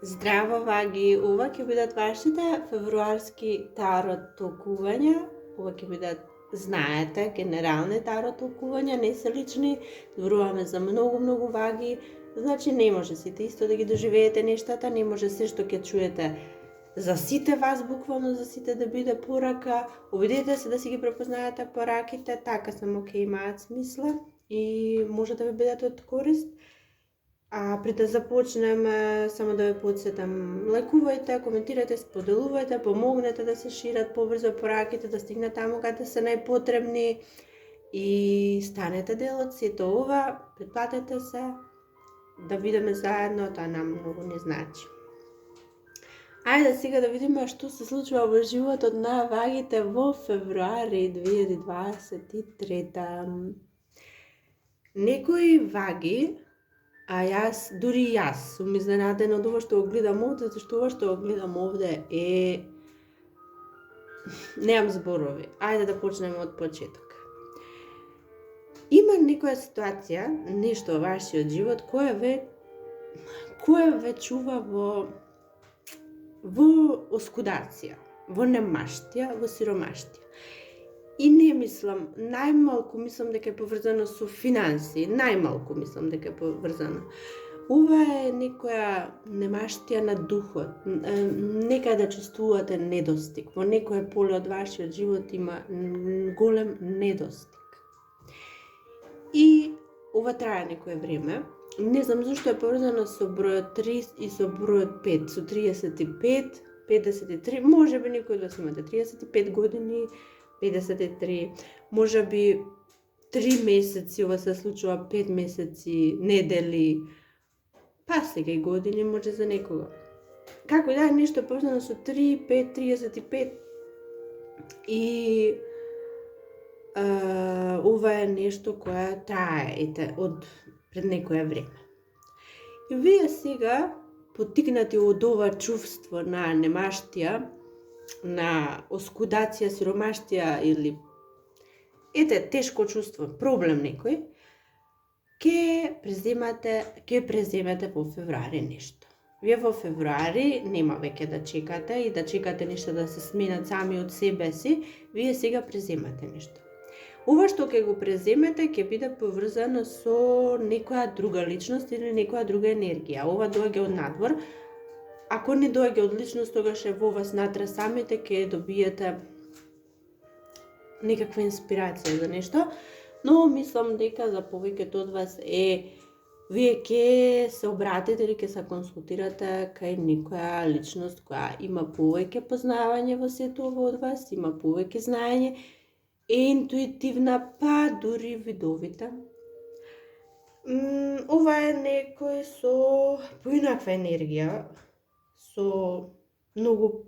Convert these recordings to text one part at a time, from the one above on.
Здраво, ваги! Ова ќе бидат вашите февруарски тарот толкувања. Ова ќе бидат, знаете, генерални тарот толкувања, не се лични. Зборуваме за многу ваги. Значи не може сите исто да ги доживеете нештата, не може се што ќе чуете за сите вас, буквално за сите да биде порака. Обидете се да си ги препознаете пораките, така само ќе имаат смисла и може да ви бидат од корист. А пред да започнеме, само да ви подсетам, лајкувајте, коментирајте, споделувајте, помогнете да се шират побрзо пораките, да стигнат таму каде се најпотребни и станете дел од сето ова, претплатете се, да видиме заедно, тоа нам многу не значи. Ајде сега да видиме што се случува во животот на вагите во февруари 2023. Некои ваги, а дури јас сум изненадена од ова што го гледам овде, зашто ова што го гледам овде немам зборови. Ајде да почнеме од почеток. Има некоја ситуација, нешто во вашиот живот која ве чува во оскудација, во немаштија, во сиромаштија. И не мислам, најмалку мислам дека е поврзано со финанси, најмалку мислам дека е поврзано. Ова е некоја немаштија на духот, некаде чувствувате недостиг, во некој поле од вашиот живот има голем недостиг. И ова трае некое време. Не знам зашто е поврзано со бројот 3 и со бројот 5, со 35, 53, може би некој од вас имате 35 години, 53, може би 3 месеци, ова се случува 5 месеци, недели, па сега и години може за некога. Како да е нешто поврзано со 3, 5, 35 и ова е нешто кое трае од пред некое време. И вие сега, поттикнати од ова чувство на немаштија, на оскудација, сиромаштија или тешко чувство, проблем некој, ќе преземете во февруари нешто. Вие во февруари нема веќе да чекате и да чекате нешто да се сменат сами од себе си, вие сега преземате нешто. Ова што ќе го преземете ќе биде поврзано со некоја друга личност или некоја друга енергија. Ова доаѓа од надвор. Ако не доаѓа од личност, тогаш е во вас натре самите, ќе добиете некаква инспирација за нешто, но мислам дека за повеќето од вас вие ќе се обратите или ќе се консултирате кај некоја личност која има повеќе познавање во сето ова од вас, има повеќе знаење, е интуитивна, па дури видовита. Ова е некој со поинаква енергија, со многу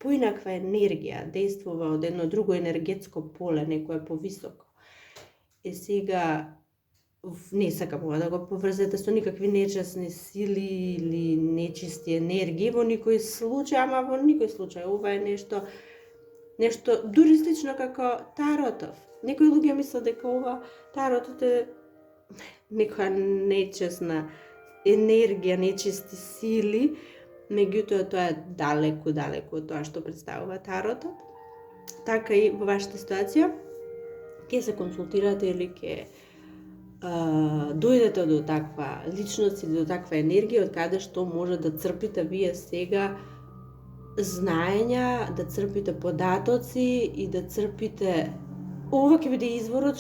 поинаква енергија, действува од едно друго енергетско поле, некој повисоко. И сега не сакам ова да го поврзете со никакви нечестни сили или нечисти енергии во никој случај, ама во никој случај ова е нешто дури слично како таротов. Некои луѓе мислат дека ова таротот е некоја нечестна енергија, нечисти сили, меѓутоа тоа е далеку од тоа што представува таротот. Така и во вашата ситуација ќе се консултирате или ќе дојдете до таква личност или до таква енергија од каде што може да црпите вие сега знаења, да црпите податоци и да црпите. Ова ќе биде изворот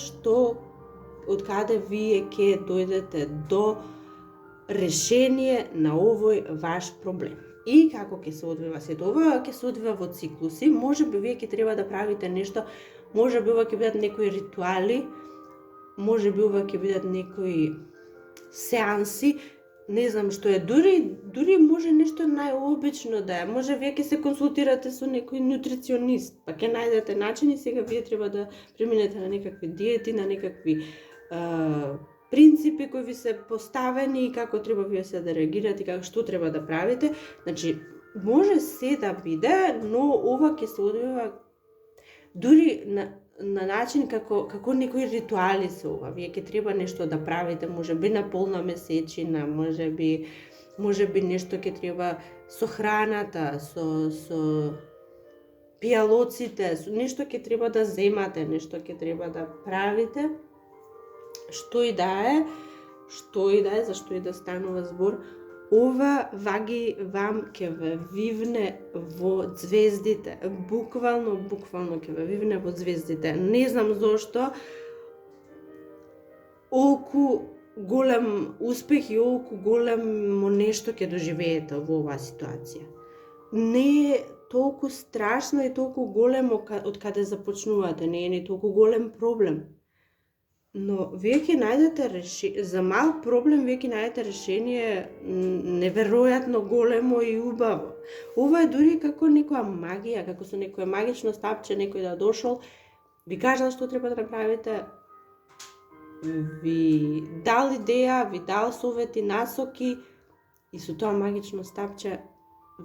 од каде вие ќе дојдете до решение на овој ваш проблем. И како ќе се одвива сето ова, ќе се одвива во циклуси. Може би вие ќе треба да правите нешто, може би ова ќе бидат некои ритуали, може би ова ќе бидат некои сеанси, не знам што е, дури може нешто најобично да е. Може вие ќе се консултирате со некој нутриционист, па ќе најдете начини. Сега вие треба да преминете на некакви диети, на некакви принципи кои ви се поставени и како треба вие се да реагирате, како што треба да правите. Значи, може се да биде, но ова ќе се одвива дури на начин како некои ритуали се ова. Вие ќе треба нешто да правите, може би на полна месечина, може би може би нешто ќе треба со храната, со пијалоците, нешто ќе треба да земате, нешто ќе треба да правите, што и да е, за што и да станува збор, ова ваги вам ќе ве вивне во звездите, буквално ќе ве вивне во звездите. Не знам зошто, олку голем успех и олку големо нешто ќе доживеете во оваа ситуација. Не е толку страшно и толку големо од каде започнувате, не е ни толку голем проблем. Но вие ќе најдете за мал проблем вие ќе најдете решение неверојатно големо и убаво. Ова е дури како некоја магија, како со некоја магично стапче некој да дошол, ви кажал што треба да направите, ви дал идеја, ви дал совети, насоки и со тоа магично стапче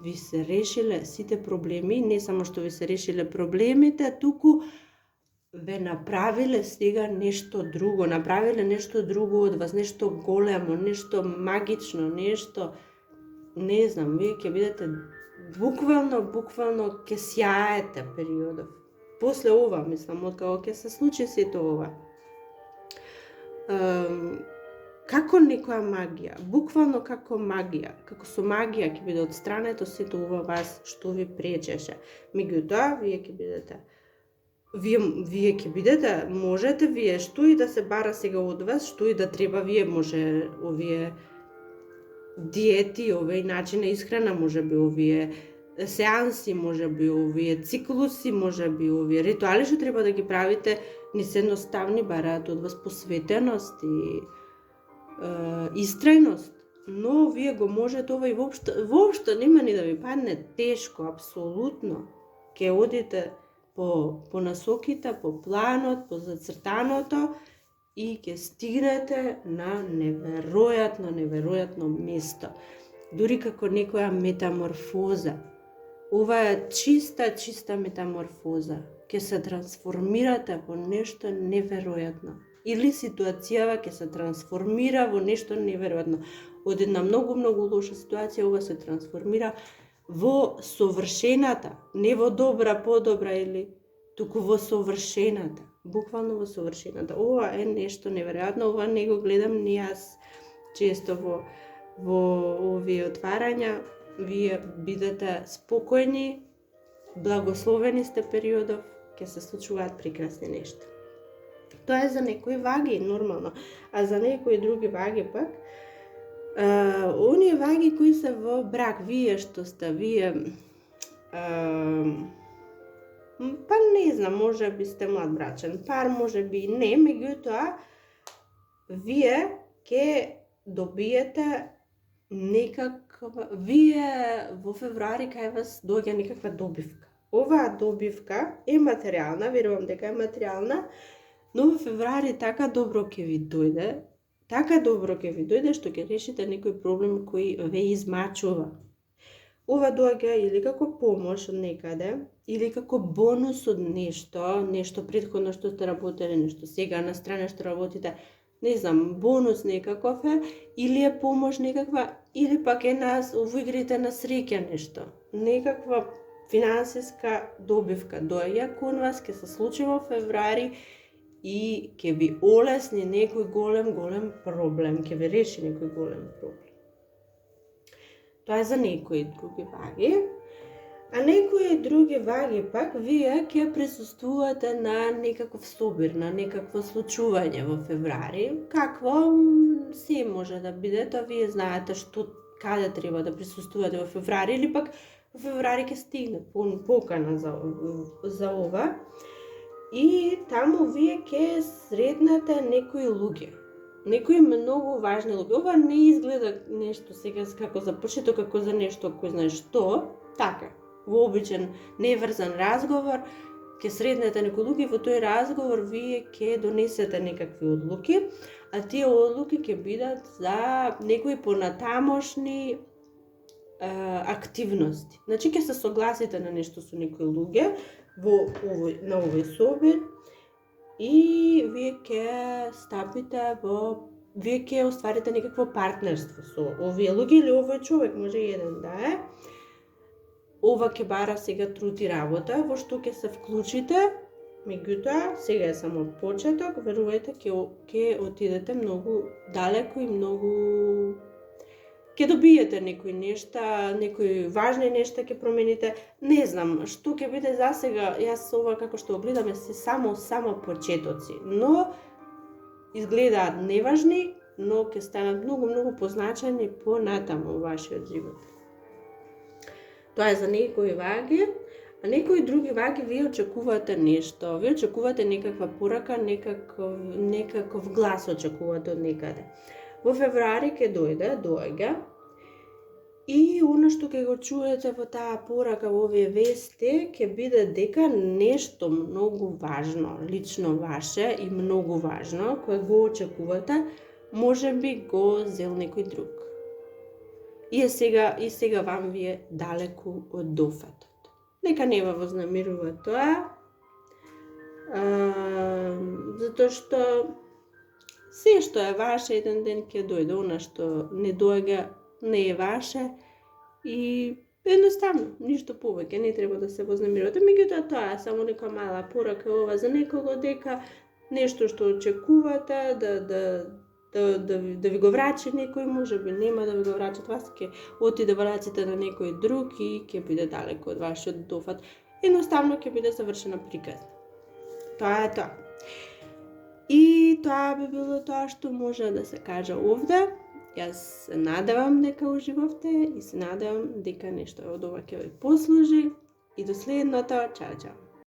ви се решиле сите проблеми, не само што ви се решиле проблемите, туку ве направиле сега нешто друго, направиле нешто друго од вас, нешто големо, нешто магично, нешто, не знам, вие ќе бидете буквално ќе сјаете периодов. После ова, мислам, од кога ќе се случи сето ова. Како некоја магија, буквално како магија, како со магија ќе биде отстрането сето ова вас што ви пречеше. Меѓутоа, вие ќе бидете, можете вие што и да се бара сега од вас, што и да треба, вие може овие диети, овој начин на исхрана, може би овие сеанси, може би овие циклуси, може би овие ритуали што треба да ги правите, не се едноставни, бараат од вас посветеност и истрајност, но вие го можете ова и воопшто нема ни да ви падне тешко, апсолутно. Ке одите по насоките, по планот, по зацртаното и ќе стигнете на неверојатно место. Дури како некоја метаморфоза. Ова е чиста метаморфоза. Ќе се трансформирате во нешто неверојатно. Или ситуацијава ќе се трансформира во нешто неверојатно. Од една многу лоша ситуација ова се трансформира во совршената, не во добра, подобра или туку во совршената, буквално во совршената. Ова е нешто неверојатно, ова не го гледам ни јас често во овие отварања. Вие бидете спокојни, благословени сте периодов, ќе се случуваат прекрасни нешта. Тоа е за некои ваги, нормално, а за некои други ваги пак, оние ваги кои се во брак, вие што сте, па не знам, може би сте млад брачен пар, може би не, меѓутоа, вие ќе добиете вие во февруари кај вас доаѓа некаква добивка. Оваа добивка е материјална, верувам дека е материјална, но во февруари така добро ќе ви дојде, што ќе решите некој проблем кој ве измачува. Ова доаѓа или како помош од некаде, или како бонус од нешто предходно што сте работеле, нешто сега на страна што работите, не знам, бонус некаков е, или е помош некаква, или пак е во игрите на среќа нешто. Некаква финансиска добивка доаѓа кон вас, ќе се случи во февруари и ќе ви олесни некој голем проблем, ќе ви реши некој голем проблем. Тоа е за некои други ваги. А некои други ваги пак, вие ќе присуствувате на некаков собир, на некакво случување во февруари. Какво се може да биде, тоа вие знаете каде треба да присуствувате во февруари, или пак во февруари ќе стигне покана за ова. И таму вие ќе сретнете некои луѓе. Некои многу важни луѓе. Ова не изгледа нешто сега како за почеток, како за нешто кој знае што, така. Во обичен неврзан разговор ќе сретнете некои луѓе, во тој разговор вие ќе донесете некакви одлуки, а тие одлуки ќе бидат за некои понатамошни активности. Значи ќе се согласите на нешто со некои луѓе на овој собир и вие ќе стапите во вие ќе остварите некакво партнерство со овие луѓе или овој човек, може и еден да е. Ова ќе бара сега труд и работа, во што ќе се вклучите, меѓутоа, сега е само почеток, верувајте, ќе отидете многу далеко и многу ќе добиете некои нешта, некои важни нешта ќе промените. Не знам, што ќе биде за сега, јас ова како што го гледаме се само почетоци, но изгледаат неважни, но ќе станат многу позначени понатаму во вашиот живот. Тоа е за некои ваги, а некои други ваги вие очекувате нешто, вие очекувате некаква порака, некаков глас очекувате од некаде. Во февруари ќе доаѓа, и оно што ќе го чуете во таа порака, во овие вести, ќе биде дека нешто многу важно, лично ваше и многу важно, кое го очекувате, може би го зел некој друг. И сега вам ви е далеку од дофатот. Нека не ве вознемирува тоа, затоа што се што е ваше еден ден ќе дојде, она што не доаѓа не е ваше и едноставно, ништо повеќе, не треба да се вознемирувате. Меѓутоа тоа е само нека мала порака ова за некого, дека нешто што очекувате да ви го врачи некој, може би нема да ви го врачат вас, ќе отиде во раците на некој друг и ќе биде далеко од вашиот дофат. Едноставно ќе биде завршена приказна. Тоа е тоа. И тоа би било тоа што може да се каже овде. Јас се надевам дека уживавте и се надевам дека нешто од ова ќе ви послужи. И до следното. Чао, чао.